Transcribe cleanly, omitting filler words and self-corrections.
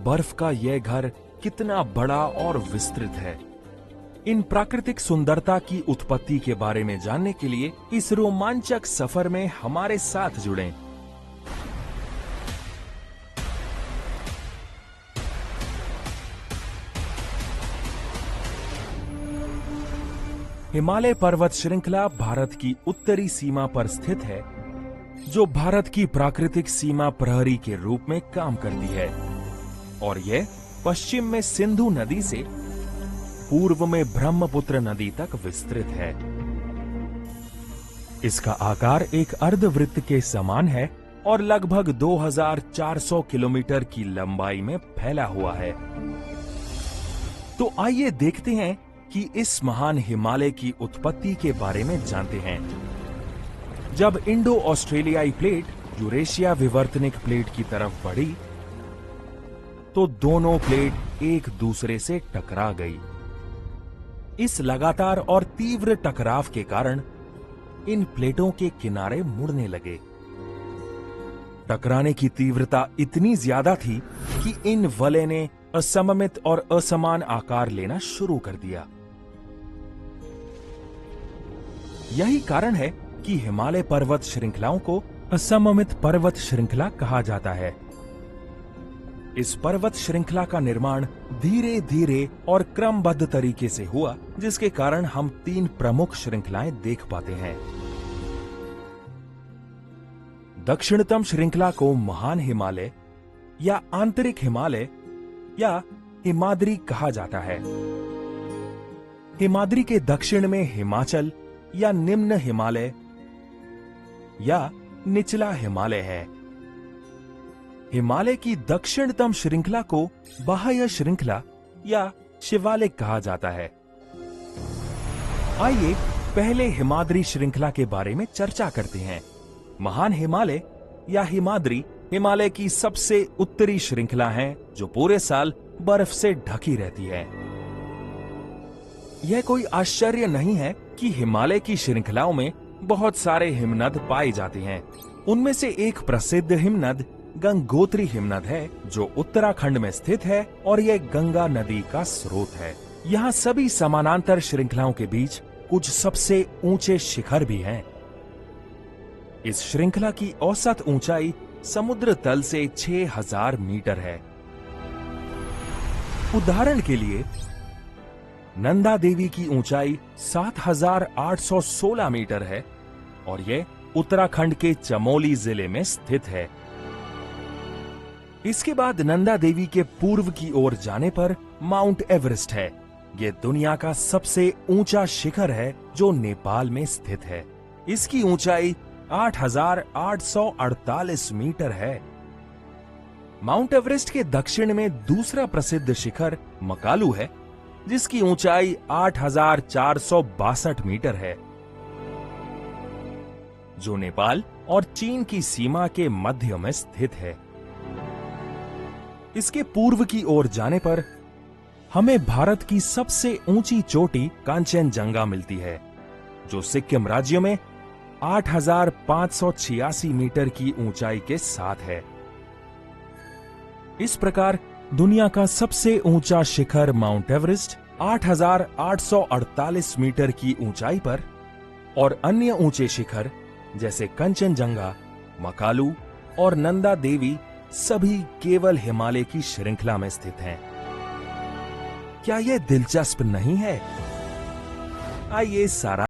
बर्फ का यह घर कितना बड़ा और विस्तृत है। इन प्राकृतिक सुंदरता की उत्पत्ति के बारे में जानने के लिए इस रोमांचक सफर में हमारे साथ जुड़ें। हिमालय पर्वत श्रृंखला भारत की उत्तरी सीमा पर स्थित है, जो भारत की प्राकृतिक सीमा प्रहरी के रूप में काम करती है और यह पश्चिम में सिंधु नदी से पूर्व में ब्रह्मपुत्र नदी तक विस्तृत है। इसका आकार एक अर्धवृत्त के समान है और लगभग 2400 किलोमीटर की लंबाई में फैला हुआ है। तो आइए देखते हैं कि इस महान हिमालय की उत्पत्ति के बारे में जानते हैं। जब इंडो ऑस्ट्रेलियाई प्लेट यूरेशिया विवर्तनिक प्लेट की तरफ बढ़ी, तो दोनों प्लेट एक दूसरे से टकरा गई। इस लगातार और तीव्र टकराव के कारण इन प्लेटों के किनारे मुड़ने लगे। टकराने की तीव्रता इतनी ज्यादा थी कि इन वलय ने असममित और असमान आकार लेना शुरू कर दिया। यही कारण है कि हिमालय पर्वत श्रृंखलाओं को असममित पर्वत श्रृंखला कहा जाता है। इस पर्वत श्रृंखला का निर्माण धीरे धीरे और क्रमबद्ध तरीके से हुआ, जिसके कारण हम 3 प्रमुख श्रृंखलाएं देख पाते हैं। दक्षिणतम श्रृंखला को महान हिमालय या आंतरिक हिमालय या हिमाद्री कहा जाता है। हिमाद्री के दक्षिण में हिमाचल या निम्न हिमालय या निचला हिमालय है। हिमालय की दक्षिणतम श्रृंखला को बाह्य श्रृंखला या शिवालिक कहा जाता है। आइए पहले हिमाद्री श्रृंखला के बारे में चर्चा करते हैं। महान हिमालय या हिमाद्री हिमालय की सबसे उत्तरी श्रृंखला है, जो पूरे साल बर्फ से ढकी रहती है। यह कोई आश्चर्य नहीं है कि हिमालय की श्रृंखलाओं में बहुत सारे हिमनद पाए जाते हैं। उनमें से एक प्रसिद्ध हिमनद गंगोत्री हिमनद है, जो उत्तराखंड में स्थित है और यह गंगा नदी का स्रोत है। यहाँ सभी समानांतर श्रृंखलाओं के बीच कुछ सबसे ऊंचे शिखर भी हैं। इस श्रृंखला की औसत ऊंचाई समुद्र तल से 6000 मीटर है। उदाहरण के लिए नंदा देवी की ऊंचाई 7816 मीटर है और यह उत्तराखंड के चमोली जिले में स्थित है। इसके बाद नंदा देवी के पूर्व की ओर जाने पर माउंट एवरेस्ट है। यह दुनिया का सबसे ऊंचा शिखर है, जो नेपाल में स्थित है। इसकी ऊंचाई 8848 मीटर है। माउंट एवरेस्ट के दक्षिण में दूसरा प्रसिद्ध शिखर मकालू है, जिसकी ऊंचाई 8462 मीटर है, जो नेपाल और चीन की सीमा के मध्य में स्थित है। इसके पूर्व की ओर जाने पर हमें भारत की सबसे ऊंची चोटी कांचनजंगा मिलती है, जो सिक्किम राज्य में 8586 मीटर की ऊंचाई के साथ है। इस प्रकार दुनिया का सबसे ऊंचा शिखर माउंट एवरेस्ट 8848 मीटर की ऊंचाई पर और अन्य ऊंचे शिखर जैसे कंचनजंगा, मकालू और नंदा देवी सभी केवल हिमालय की श्रृंखला में स्थित हैं। क्या यह दिलचस्प नहीं है? आइए सारा